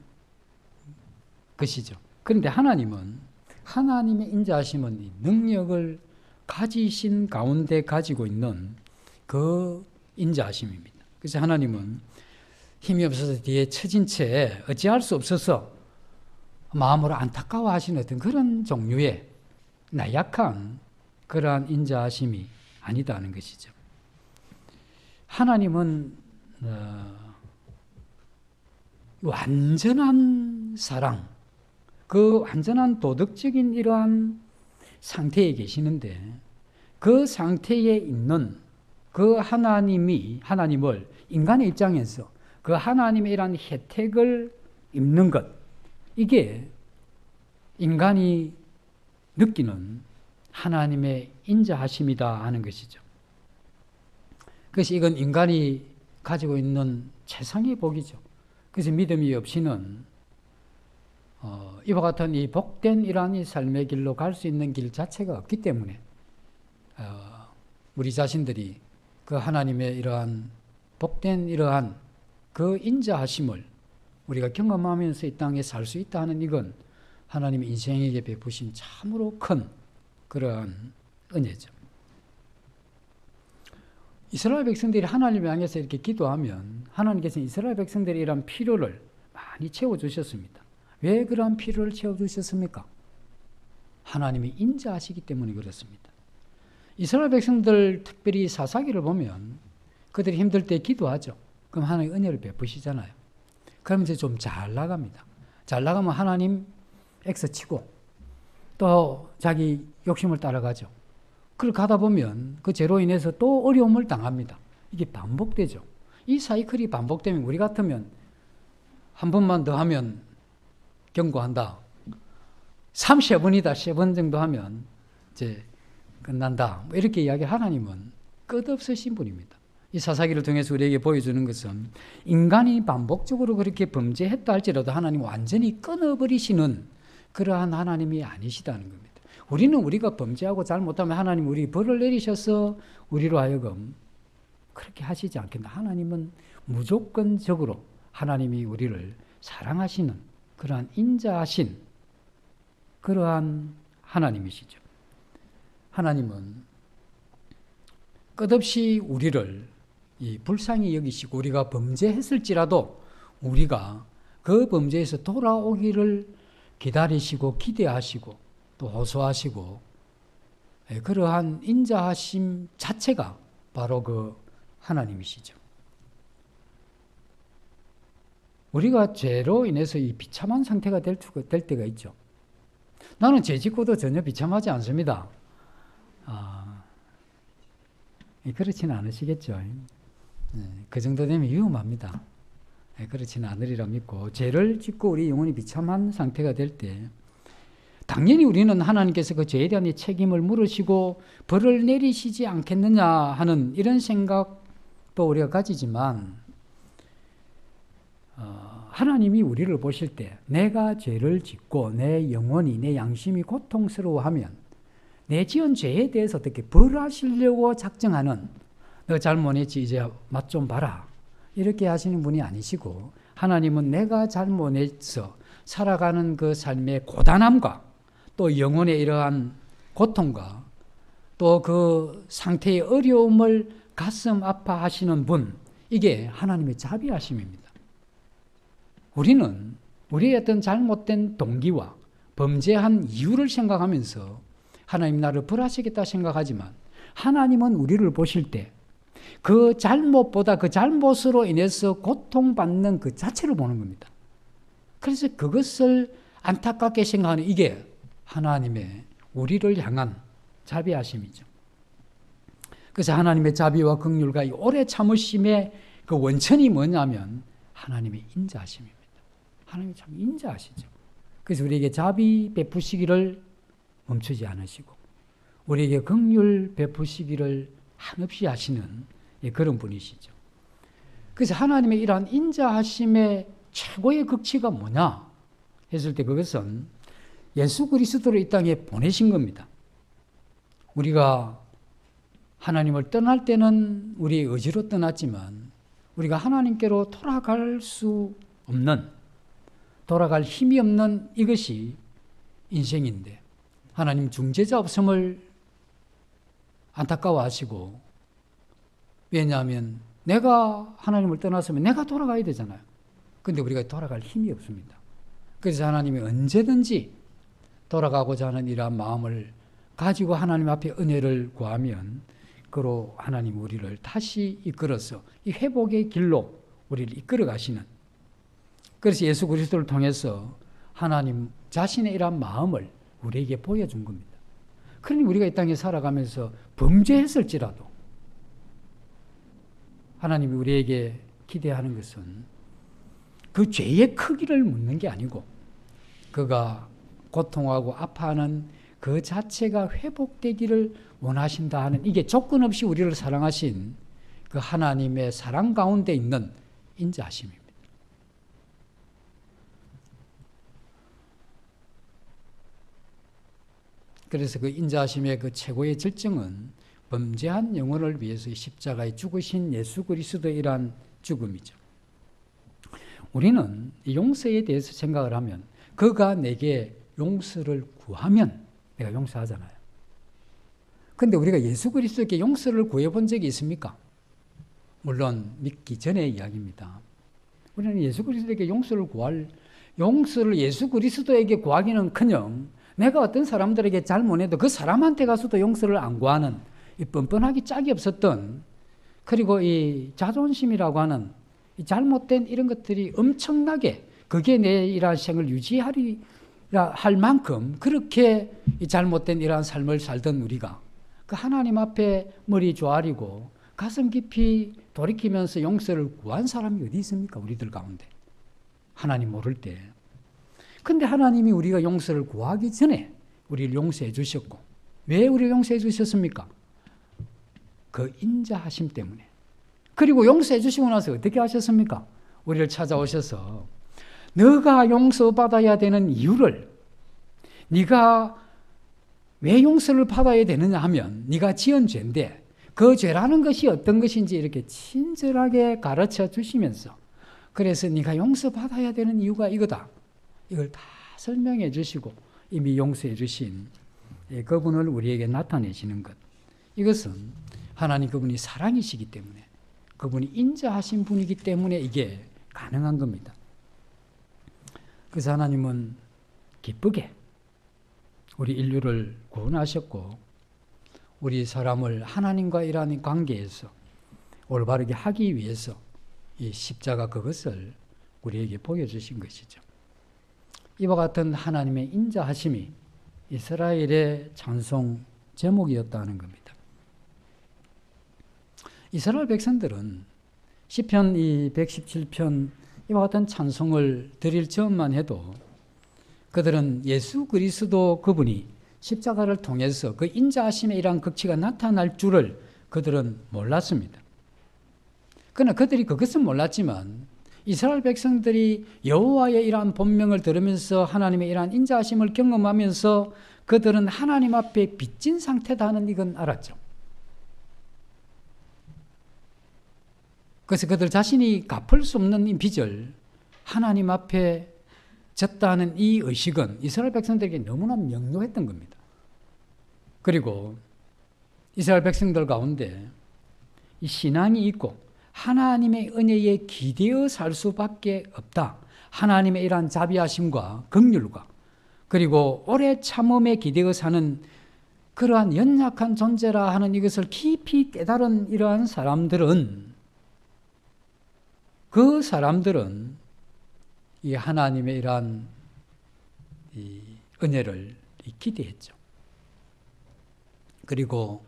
것이죠. 그런데 하나님은 하나님의 인자하심은 능력을 가지신 가운데 가지고 있는 그 인자하심입니다. 그래서 하나님은 힘이 없어서 뒤에 처진 채 어찌할 수 없어서 마음으로 안타까워하시는 어떤 그런 종류의 나약한 그러한 인자하심이 아니다는 것이죠. 하나님은 완전한 사랑, 그 완전한 도덕적인 이러한 상태에 계시는데 그 상태에 있는 그 하나님을 인간의 입장에서 그 하나님의 이러한 혜택을 입는 것, 이게 인간이 느끼는 하나님의 인자하심이다 하는 것이죠. 그래서 이건 인간이 가지고 있는 최상의 복이죠. 그래서 믿음이 없이는 이와 같은 이 복된 이러한 이 삶의 길로 갈 수 있는 길 자체가 없기 때문에 우리 자신들이 그 하나님의 이러한 복된 이러한 그 인자하심을 우리가 경험하면서 이 땅에 살 수 있다 하는 이건 하나님의 인생에게 베푸신 참으로 큰 그러한 은혜죠. 이스라엘 백성들이 하나님을 향해서 이렇게 기도하면 하나님께서는 이스라엘 백성들의 이러한 필요를 많이 채워주셨습니다. 왜 그러한 필요를 채워주셨습니까? 하나님이 인자하시기 때문에 그렇습니다. 이스라엘 백성들 특별히 사사기를 보면 그들이 힘들 때 기도하죠. 그럼 하나님 은혜를 베푸시잖아요. 그러면 이제 좀 잘 나갑니다. 잘 나가면 하나님 X치고 또 자기 욕심을 따라가죠. 그걸 가다 보면 그 죄로 인해서 또 어려움을 당합니다. 이게 반복되죠. 이 사이클이 반복되면 우리 같으면 한 번만 더 하면 경고한다. 3세번이다. 3번 정도 하면 이제 끝난다. 뭐 이렇게 이야기 하나님은 끝없으신 분입니다. 이 사사기를 통해서 우리에게 보여주는 것은 인간이 반복적으로 그렇게 범죄했다 할지라도 하나님 완전히 끊어버리시는 그러한 하나님이 아니시다는 겁니다. 우리는 우리가 범죄하고 잘못하면 하나님 우리 벌을 내리셔서 우리로 하여금 그렇게 하시지 않겠나. 하나님은 무조건적으로 하나님이 우리를 사랑하시는 그러한 인자하신 그러한 하나님이시죠. 하나님은 끝없이 우리를 불쌍히 여기시고 우리가 범죄했을지라도 우리가 그 범죄에서 돌아오기를 기다리시고 기대하시고 또 호소하시고 그러한 인자하심 자체가 바로 그 하나님이시죠. 우리가 죄로 인해서 이 비참한 상태가 될 때가 있죠. 나는 죄 짓고도 전혀 비참하지 않습니다. 그렇지는 않으시겠죠. 그 정도 되면 위험합니다. 그렇지는 않으리라 믿고 죄를 짓고 우리 영혼이 비참한 상태가 될 때 당연히 우리는 하나님께서 그 죄에 대한 책임을 물으시고 벌을 내리시지 않겠느냐 하는 이런 생각도 우리가 가지지만 하나님이 우리를 보실 때 내가 죄를 짓고 내 영혼이 내 양심이 고통스러워하면 내 지은 죄에 대해서 어떻게 벌하시려고 작정하는 너 잘못했지 이제 맛 좀 봐라 이렇게 하시는 분이 아니시고 하나님은 내가 잘못해서 살아가는 그 삶의 고단함과 또 영혼의 이러한 고통과 또 그 상태의 어려움을 가슴 아파하시는 분 이게 하나님의 자비하심입니다. 우리는 우리의 어떤 잘못된 동기와 범죄한 이유를 생각하면서 하나님 나를 벌하시겠다 생각하지만 하나님은 우리를 보실 때 그 잘못보다 그 잘못으로 인해서 고통받는 그 자체를 보는 겁니다. 그래서 그것을 안타깝게 생각하는 이게 하나님의 우리를 향한 자비하심이죠. 그래서 하나님의 자비와 긍휼과 이 오래 참으심의 그 원천이 뭐냐면 하나님의 인자하심입니다. 하나님이 참 인자하시죠. 그래서 우리에게 자비 베푸시기를 멈추지 않으시고 우리에게 긍휼 베푸시기를 한없이 하시는 그런 분이시죠. 그래서 하나님의 이러한 인자하심의 최고의 극치가 뭐냐 했을 때 그것은 예수 그리스도를 이 땅에 보내신 겁니다. 우리가 하나님을 떠날 때는 우리의 의지로 떠났지만 우리가 하나님께로 돌아갈 수 없는 돌아갈 힘이 없는 이것이 인생인데 하나님 중재자 없음을 안타까워하시고 왜냐하면 내가 하나님을 떠났으면 내가 돌아가야 되잖아요. 그런데 우리가 돌아갈 힘이 없습니다. 그래서 하나님이 언제든지 돌아가고자 하는 이러한 마음을 가지고 하나님 앞에 은혜를 구하면 그로 하나님 우리를 다시 이끌어서 이 회복의 길로 우리를 이끌어 가시는 그래서 예수 그리스도를 통해서 하나님 자신의 이러한 마음을 우리에게 보여준 겁니다. 그러니 우리가 이 땅에 살아가면서 범죄했을지라도 하나님이 우리에게 기대하는 것은 그 죄의 크기를 묻는 게 아니고 그가 고통하고 아파하는 그 자체가 회복되기를 원하신다 하는 이게 조건 없이 우리를 사랑하신 그 하나님의 사랑 가운데 있는 인자하심입니다. 그래서 그 인자하심의 그 최고의 절정은 범죄한 영혼을 위해서 십자가에 죽으신 예수 그리스도의 이러한 죽음이죠. 우리는 용서에 대해서 생각을 하면 그가 내게 용서를 구하면 내가 용서하잖아요. 그런데 우리가 예수 그리스도에게 용서를 구해본 적이 있습니까? 물론 믿기 전의 이야기입니다. 우리는 예수 그리스도에게 용서를 예수 그리스도에게 구하기는커녕 내가 어떤 사람들에게 잘못해도 그 사람한테 가서도 용서를 안 구하는 이 뻔뻔하기 짝이 없었던 그리고 이 자존심이라고 하는 이 잘못된 이런 것들이 엄청나게 그게 내 이러한 생을 유지하리라 할 만큼 그렇게 이 잘못된 이러한 삶을 살던 우리가 그 하나님 앞에 머리 조아리고 가슴 깊이 돌이키면서 용서를 구한 사람이 어디 있습니까? 우리들 가운데. 하나님 모를 때. 근데 하나님이 우리가 용서를 구하기 전에 우리를 용서해 주셨고, 왜 우리를 용서해 주셨습니까? 그 인자하심 때문에. 그리고 용서해 주시고 나서 어떻게 하셨습니까? 우리를 찾아오셔서 너가 용서받아야 되는 이유를, 네가 왜 용서를 받아야 되느냐 하면 네가 지은 죄인데 그 죄라는 것이 어떤 것인지 이렇게 친절하게 가르쳐 주시면서, 그래서 네가 용서받아야 되는 이유가 이거다, 이걸 다 설명해 주시고 이미 용서해 주신 그분을 우리에게 나타내시는 것, 이것은 하나님 그분이 사랑이시기 때문에, 그분이 인자하신 분이기 때문에 이게 가능한 겁니다. 그래서 하나님은 기쁘게 우리 인류를 구원하셨고, 우리 사람을 하나님과 이러한 관계에서 올바르게 하기 위해서 이 십자가 그것을 우리에게 보여주신 것이죠. 이와 같은 하나님의 인자하심이 이스라엘의 찬송 제목이었다는 겁니다. 이스라엘 백성들은 시편 117편 이와 같은 찬송을 드릴 전만 해도 그들은 예수 그리스도 그분이 십자가를 통해서 그 인자하심의 이러한 극치가 나타날 줄을 그들은 몰랐습니다. 그러나 그들이 그것은 몰랐지만 이스라엘 백성들이 여호와의 이러한 본명을 들으면서 하나님의 이러한 인자하심을 경험하면서 그들은 하나님 앞에 빚진 상태다 하는 이건 알았죠. 그래서 그들 자신이 갚을 수 없는 이 빚을 하나님 앞에 졌다는 이 의식은 이스라엘 백성들에게 너무나 명료했던 겁니다. 그리고 이스라엘 백성들 가운데 이 신앙이 있고 하나님의 은혜에 기대어 살 수밖에 없다. 하나님의 이러한 자비하심과 긍휼과 그리고 오래 참음에 기대어 사는 그러한 연약한 존재라 하는 이것을 깊이 깨달은 이러한 사람들은, 그 사람들은 이 하나님의 이러한 이 은혜를 기대했죠. 그리고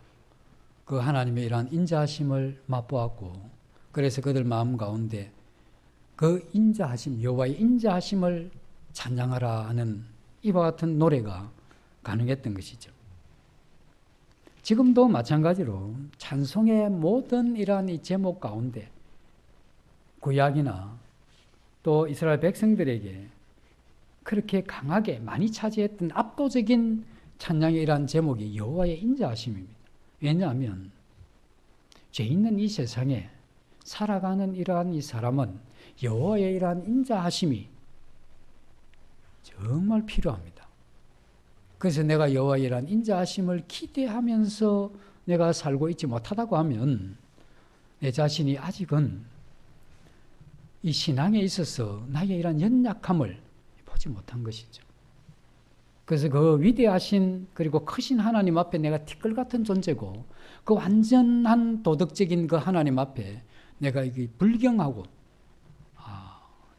그 하나님의 이러한 인자하심을 맛보았고, 그래서 그들 마음 가운데 그 인자하심, 여호와의 인자하심을 찬양하라 하는 이와 같은 노래가 가능했던 것이죠. 지금도 마찬가지로 찬송의 모든 이러한 이 제목 가운데 구약이나 또 이스라엘 백성들에게 그렇게 강하게 많이 차지했던 압도적인 찬양의 이러한 제목이 여호와의 인자하심입니다. 왜냐하면 죄 있는 이 세상에 살아가는 이러한 이 사람은 여호와의 이러한 인자하심이 정말 필요합니다. 그래서 내가 여호와의 이러한 인자하심을 기대하면서 내가 살고 있지 못하다고 하면 내 자신이 아직은 이 신앙에 있어서 나의 이러한 연약함을 보지 못한 것이죠. 그래서 그 위대하신 그리고 크신 하나님 앞에 내가 티끌 같은 존재고, 그 완전한 도덕적인 그 하나님 앞에 내가 이게 불경하고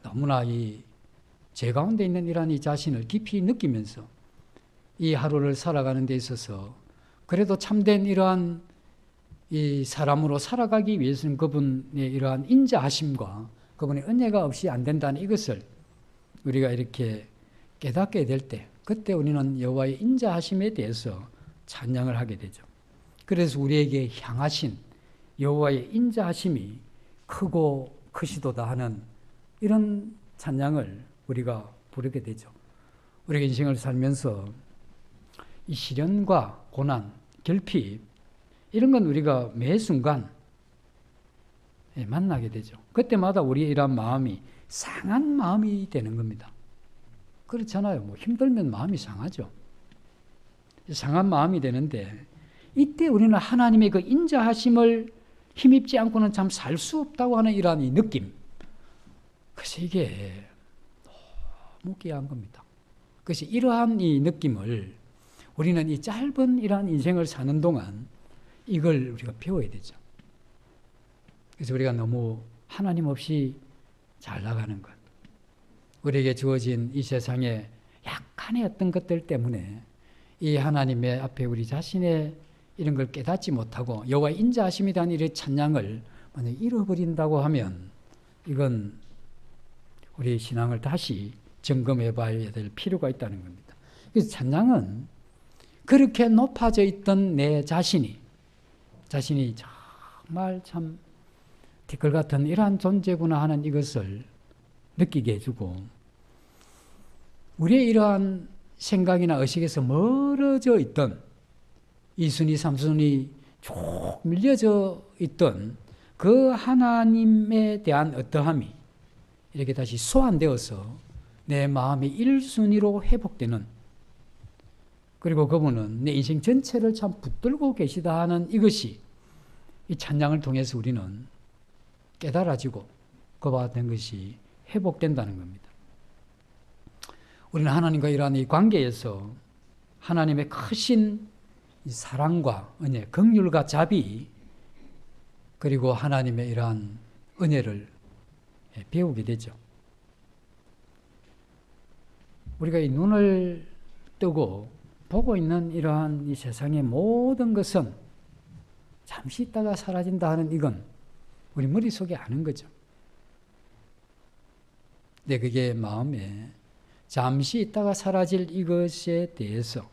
너무나 이 죄 가운데 있는 이러한 이 자신을 깊이 느끼면서 이 하루를 살아가는 데 있어서 그래도 참된 이러한 이 사람으로 살아가기 위해서는 그분의 이러한 인자하심과 그분의 은혜가 없이 안 된다는 이것을 우리가 이렇게 깨닫게 될 때, 그때 우리는 여호와의 인자하심에 대해서 찬양을 하게 되죠. 그래서 우리에게 향하신 여호와의 인자하심이 크고 크시도다 하는 이런 찬양을 우리가 부르게 되죠. 우리가 인생을 살면서 이 시련과 고난, 결핍 이런 건 우리가 매 순간 만나게 되죠. 그때마다 우리의 이러한 마음이 상한 마음이 되는 겁니다. 그렇잖아요. 뭐 힘들면 마음이 상하죠. 상한 마음이 되는데 이때 우리는 하나님의 그 인자하심을 힘입지 않고는 참 살 수 없다고 하는 이러한 이 느낌. 그래서 이게 너무 귀한 겁니다. 그래서 이러한 이 느낌을 우리는 이 짧은 이러한 인생을 사는 동안 이걸 우리가 배워야 되죠. 그래서 우리가 너무 하나님 없이 잘 나가는 것, 우리에게 주어진 이 세상의 약간의 어떤 것들 때문에 이 하나님의 앞에 우리 자신의 이런 걸 깨닫지 못하고 여호와의 인자하심에 대한 이런 찬양을 만약 잃어버린다고 하면 이건 우리 신앙을 다시 점검해 봐야 될 필요가 있다는 겁니다. 그래서 찬양은 그렇게 높아져 있던 내 자신이 정말 참 티끌 같은 이러한 존재구나 하는 이것을 느끼게 해주고, 우리의 이러한 생각이나 의식에서 멀어져 있던 이순위 삼순위 쭉 밀려져 있던 그 하나님에 대한 어떠함이 이렇게 다시 소환되어서 내 마음이 1순위로 회복되는, 그리고 그분은 내 인생 전체를 참 붙들고 계시다 하는 이것이 이 찬양을 통해서 우리는 깨달아지고 그와 같은 것이 회복된다는 겁니다. 우리는 하나님과 이러한 이 관계에서 하나님의 크신 이 사랑과 은혜, 긍휼과 자비, 그리고 하나님의 이러한 은혜를 배우게 되죠. 우리가 이 눈을 뜨고 보고 있는 이러한 이 세상의 모든 것은 잠시 있다가 사라진다 하는 이건 우리 머릿속에 아는 거죠. 근데 그게 마음에 잠시 있다가 사라질 이것에 대해서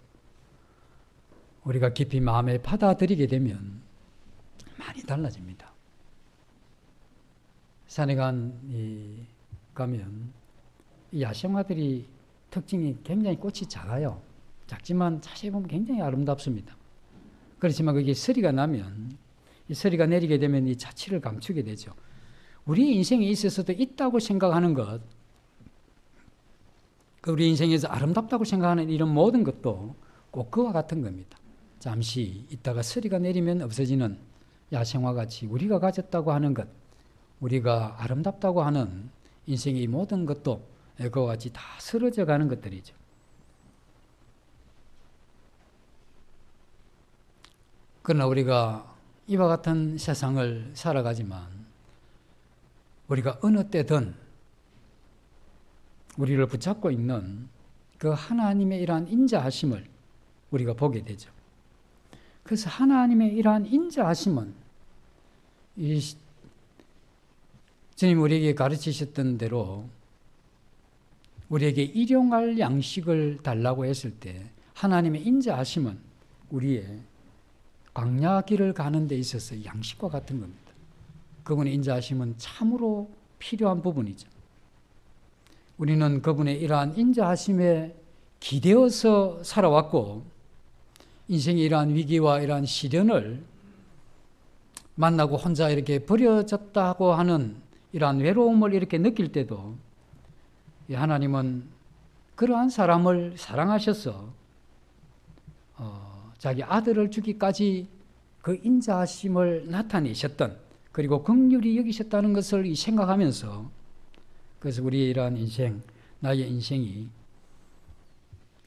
우리가 깊이 마음에 받아들이게 되면 많이 달라집니다. 산에 가면 이 야생화들이 특징이 굉장히 꽃이 작아요. 작지만 자세히 보면 굉장히 아름답습니다. 그렇지만 그게 서리가 나면, 이 서리가 내리게 되면 이 자취를 감추게 되죠. 우리 인생에 있어서도 있다고 생각하는 것, 우리 인생에서 아름답다고 생각하는 이런 모든 것도 꼭 그와 같은 겁니다. 잠시 있다가 서리가 내리면 없어지는 야생화 같이 우리가 가졌다고 하는 것, 우리가 아름답다고 하는 인생의 이 모든 것도 그와 같이 다 쓰러져 가는 것들이죠. 그러나 우리가 이와 같은 세상을 살아가지만 우리가 어느 때든 우리를 붙잡고 있는 그 하나님의 이러한 인자하심을 우리가 보게 되죠. 그래서 하나님의 이러한 인자하심은 주님 우리에게 가르치셨던 대로 우리에게 일용할 양식을 달라고 했을 때 하나님의 인자하심은 우리의 광야 길을 가는 데 있어서 양식과 같은 겁니다. 그분의 인자하심은 참으로 필요한 부분이죠. 우리는 그분의 이러한 인자하심에 기대어서 살아왔고, 인생의 이러한 위기와 이러한 시련을 만나고 혼자 이렇게 버려졌다고 하는 이러한 외로움을 이렇게 느낄 때도 하나님은 그러한 사람을 사랑하셔서 자기 아들을 주기까지 그 인자하심을 나타내셨던, 그리고 긍휼히 여기셨다는 것을 생각하면서, 그래서 우리의 이러한 인생, 나의 인생이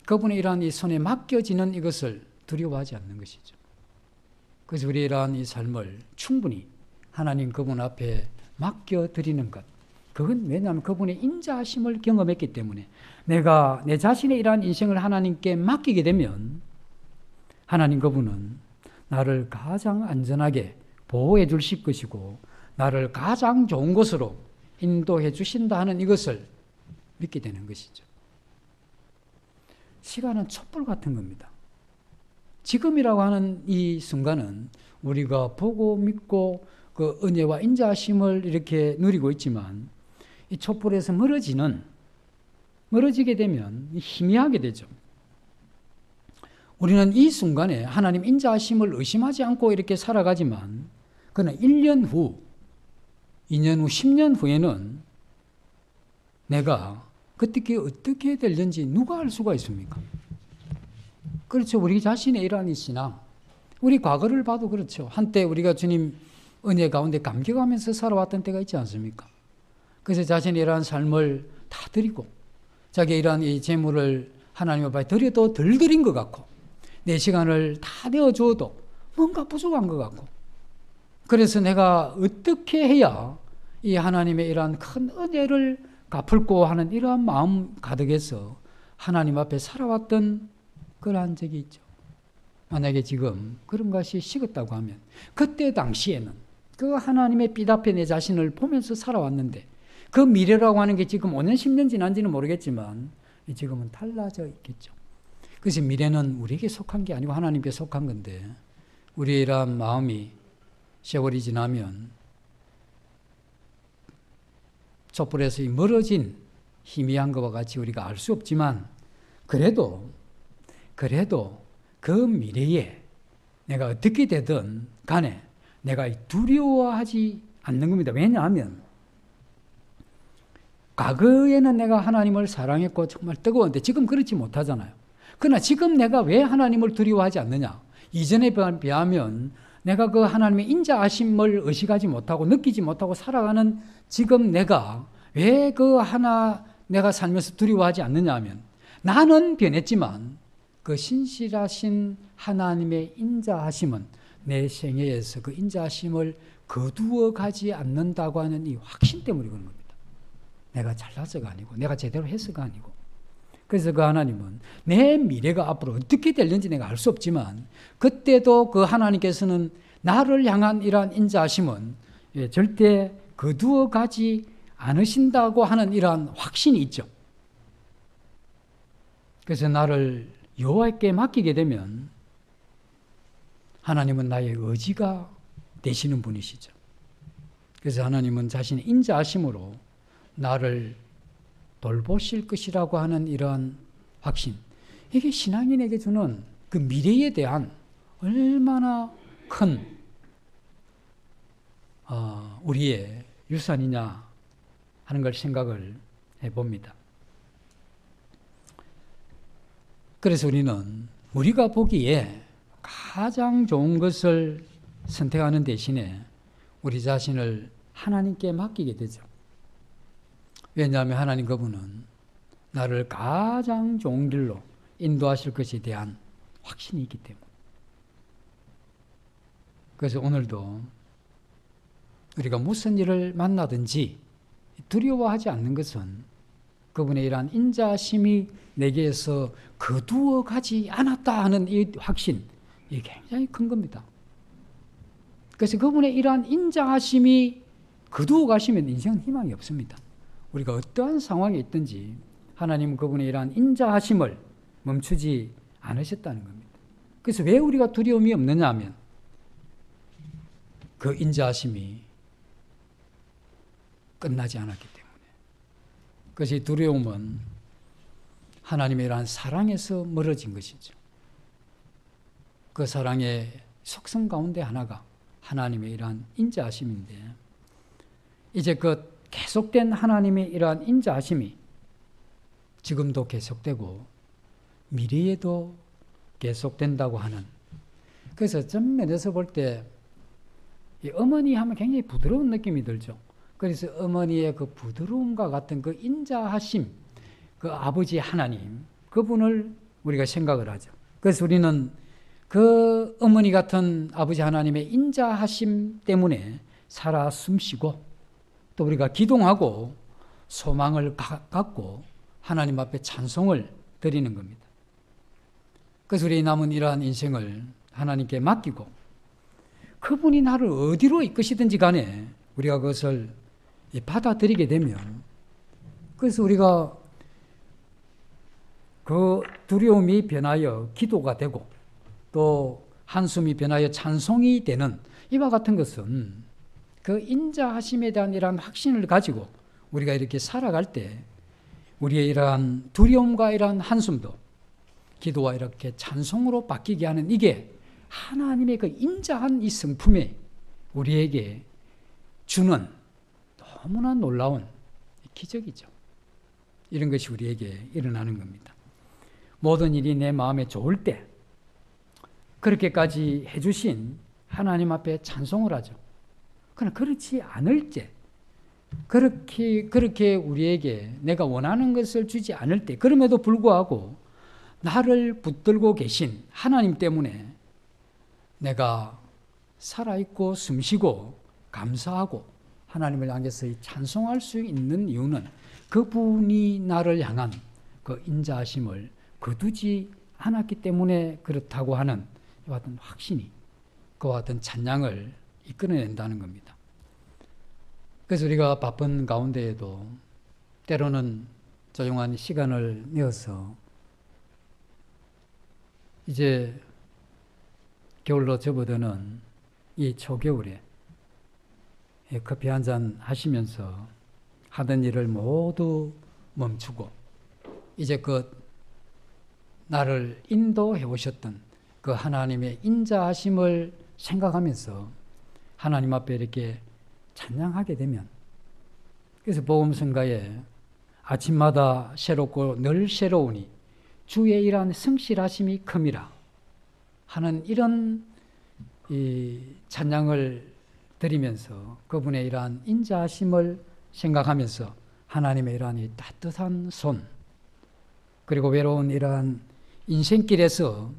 그분의 이러한 이 손에 맡겨지는 이것을 두려워하지 않는 것이죠. 그래서 우리의 이러한 이 삶을 충분히 하나님 그분 앞에 맡겨드리는 것, 그건 왜냐하면 그분의 인자하심을 경험했기 때문에, 내가 내 자신의 이러한 인생을 하나님께 맡기게 되면 하나님 그분은 나를 가장 안전하게 보호해 주실 것이고 나를 가장 좋은 곳으로 인도해 주신다 하는 이것을 믿게 되는 것이죠. 시간은 촛불 같은 겁니다. 지금이라고 하는 이 순간은 우리가 보고 믿고 그 은혜와 인자하심을 이렇게 누리고 있지만, 이 촛불에서 멀어지게 되면 희미하게 되죠. 우리는 이 순간에 하나님 인자하심을 의심하지 않고 이렇게 살아가지만, 그러나 1년 후, 2년 후, 10년 후에는 내가 그때 어떻게 될는지 누가 알 수가 있습니까? 그렇죠. 우리 자신의 이러한 이 신앙, 우리 과거를 봐도 그렇죠. 한때 우리가 주님 은혜 가운데 감격하면서 살아왔던 때가 있지 않습니까? 그래서 자신의 이러한 삶을 다 드리고, 자기의 이러한 이 재물을 하나님 앞에 드려도 덜 드린 것 같고, 내 시간을 다 내어줘도 뭔가 부족한 것 같고, 그래서 내가 어떻게 해야 이 하나님의 이러한 큰 은혜를 갚을고 하는 이러한 마음 가득해서 하나님 앞에 살아왔던 그러한 적이 있죠. 만약에 지금 그런 것이 식었다고 하면, 그때 당시에는 그 하나님의 빛 앞에 내 자신을 보면서 살아왔는데, 그 미래라고 하는 게 지금 5년, 10년 지난지는 모르겠지만 지금은 달라져 있겠죠. 그래서 미래는 우리에게 속한 게 아니고 하나님께 속한 건데 우리의 이러한 마음이 세월이 지나면 촛불에서 멀어진 희미한 것과 같이 우리가 알 수 없지만 그래도 그 미래에 내가 어떻게 되든 간에 내가 두려워하지 않는 겁니다. 왜냐하면 과거에는 내가 하나님을 사랑했고 정말 뜨거웠는데 지금 그렇지 못하잖아요. 그러나 지금 내가 왜 하나님을 두려워하지 않느냐? 이전에 비하면 내가 그 하나님의 인자하심을 의식하지 못하고 느끼지 못하고 살아가는 지금 내가 왜 내가 살면서 두려워하지 않느냐 하면 나는 변했지만 그 신실하신 하나님의 인자하심은 내 생애에서 그 인자하심을 거두어 가지 않는다고 하는 이 확신 때문에 그런 겁니다. 내가 잘나서가 아니고 내가 제대로 해서가 아니고. 그래서 그 하나님은 내 미래가 앞으로 어떻게 될는지 내가 알 수 없지만 그때도 그 하나님께서는 나를 향한 이러한 인자하심은 절대 거두어 가지 않으신다고 하는 이러한 확신이 있죠. 그래서 나를 여호와께 맡기게 되면 하나님은 나의 의지가 되시는 분이시죠. 그래서 하나님은 자신의 인자하심으로 나를 돌보실 것이라고 하는 이러한 확신, 이게 신앙인에게 주는 그 미래에 대한 얼마나 큰 우리의 유산이냐 하는 걸 생각을 해봅니다. 그래서 우리가 보기에 가장 좋은 것을 선택하는 대신에 우리 자신을 하나님께 맡기게 되죠. 왜냐하면 하나님 그분은 나를 가장 좋은 길로 인도하실 것에 대한 확신이 있기 때문에. 그래서 오늘도 우리가 무슨 일을 만나든지 두려워하지 않는 것은 그분의 이러한 인자심이 내게서 거두어 가지 않았다 하는 이 확신, 이게 굉장히 큰 겁니다. 그래서 그분의 이러한 인자하심이 거두어 가시면 인생은 희망이 없습니다. 우리가 어떠한 상황에 있든지 하나님은 그분의 이러한 인자하심을 멈추지 않으셨다는 겁니다. 그래서 왜 우리가 두려움이 없느냐 하면 그 인자하심이 끝나지 않았기 때문에. 그래서 이 두려움은 하나님의 이러한 사랑에서 멀어진 것이죠. 그 사랑의 속성 가운데 하나가 하나님의 이러한 인자하심인데 이제 그 계속된 하나님의 이러한 인자하심이 지금도 계속되고 미래에도 계속된다고 하는. 그래서 전면에서 볼 때 어머니 하면 굉장히 부드러운 느낌이 들죠. 그래서 어머니의 그 부드러움과 같은 그 인자하심, 그 아버지 하나님, 그분을 우리가 생각을 하죠. 그래서 우리는 그 어머니 같은 아버지 하나님의 인자하심 때문에 살아 숨쉬고 또 우리가 기도하고 소망을 갖고 하나님 앞에 찬송을 드리는 겁니다. 그래서 우리 남은 이러한 인생을 하나님께 맡기고 그분이 나를 어디로 이끄시든지 간에 우리가 그것을 받아들이게 되면 그래서 우리가 그 두려움이 변하여 기도가 되고 또 한숨이 변하여 찬송이 되는 이와 같은 것은 그 인자하심에 대한 이러한 확신을 가지고 우리가 이렇게 살아갈 때 우리의 이러한 두려움과 이러한 한숨도 기도와 이렇게 찬송으로 바뀌게 하는 이게 하나님의 그 인자한 이 성품에 우리에게 주는 너무나 놀라운 기적이죠. 이런 것이 우리에게 일어나는 겁니다. 모든 일이 내 마음에 좋을 때 그렇게까지 해주신 하나님 앞에 찬송을 하죠. 그러나 그렇지 않을 때 그렇게 우리에게 내가 원하는 것을 주지 않을 때 그럼에도 불구하고 나를 붙들고 계신 하나님 때문에 내가 살아있고 숨쉬고 감사하고 하나님을 향해서 찬송할 수 있는 이유는 그분이 나를 향한 그 인자하심을 거두지 않았기 때문에 그렇다고 하는 이와 같은 확신이 그와 같은 찬양을 이끌어낸다는 겁니다. 그래서 우리가 바쁜 가운데에도 때로는 조용한 시간을 내어서 이제 겨울로 접어드는 이 초겨울에 커피 한 잔 하시면서 하던 일을 모두 멈추고 이제 나를 인도해 오셨던 그 하나님의 인자하심을 생각하면서 하나님 앞에 이렇게 찬양하게 되면, 그래서 복음성가에 아침마다 새롭고 늘 새로우니 주의 일한 성실하심이 큼이라 하는 이런 이 찬양을 드리면서 그분의 이러한 인자하심을 생각하면서 하나님의 이러한 이 따뜻한 손, 그리고 외로운 이러한 인생길에서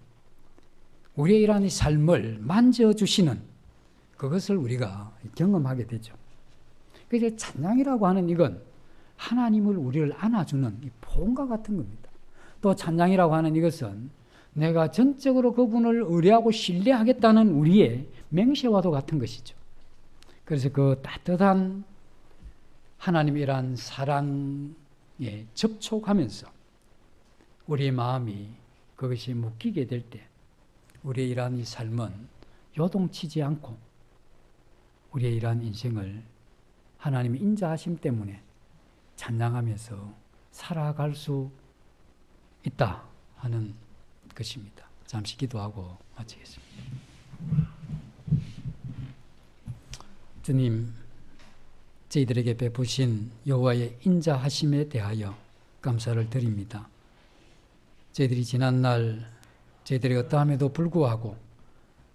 우리의 이러한 이 삶을 만져주시는 그것을 우리가 경험하게 되죠. 그래서 찬양이라고 하는 이건 하나님을 우리를 안아주는 이 포옹과 같은 겁니다. 또 찬양이라고 하는 이것은 내가 전적으로 그분을 의뢰하고 신뢰하겠다는 우리의 맹세와도 같은 것이죠. 그래서 그 따뜻한 하나님이란 사랑에 접촉하면서 우리의 마음이 그것이 묶이게 될 때 우리의 이러한 이 삶은 요동치지 않고 우리의 이러한 인생을 하나님의 인자하심 때문에 찬양하면서 살아갈 수 있다 하는 것입니다. 잠시 기도하고 마치겠습니다. 주님, 저희들에게 베푸신 여호와의 인자하심에 대하여 감사를 드립니다. 저희들이 지난날 저희들이 어떠함에도 불구하고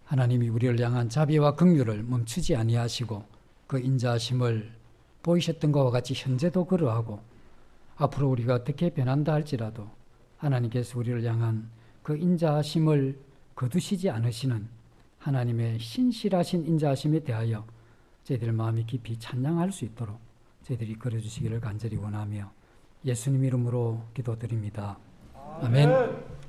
하나님이 우리를 향한 자비와 긍휼을 멈추지 아니하시고 그 인자하심을 보이셨던 것과 같이 현재도 그러하고 앞으로 우리가 어떻게 변한다 할지라도 하나님께서 우리를 향한 그 인자하심을 거두시지 않으시는 하나님의 신실하신 인자하심에 대하여 저희들 마음이 깊이 찬양할 수 있도록 저희들이 이끌어 주시기를 간절히 원하며 예수님 이름으로 기도드립니다. 아멘.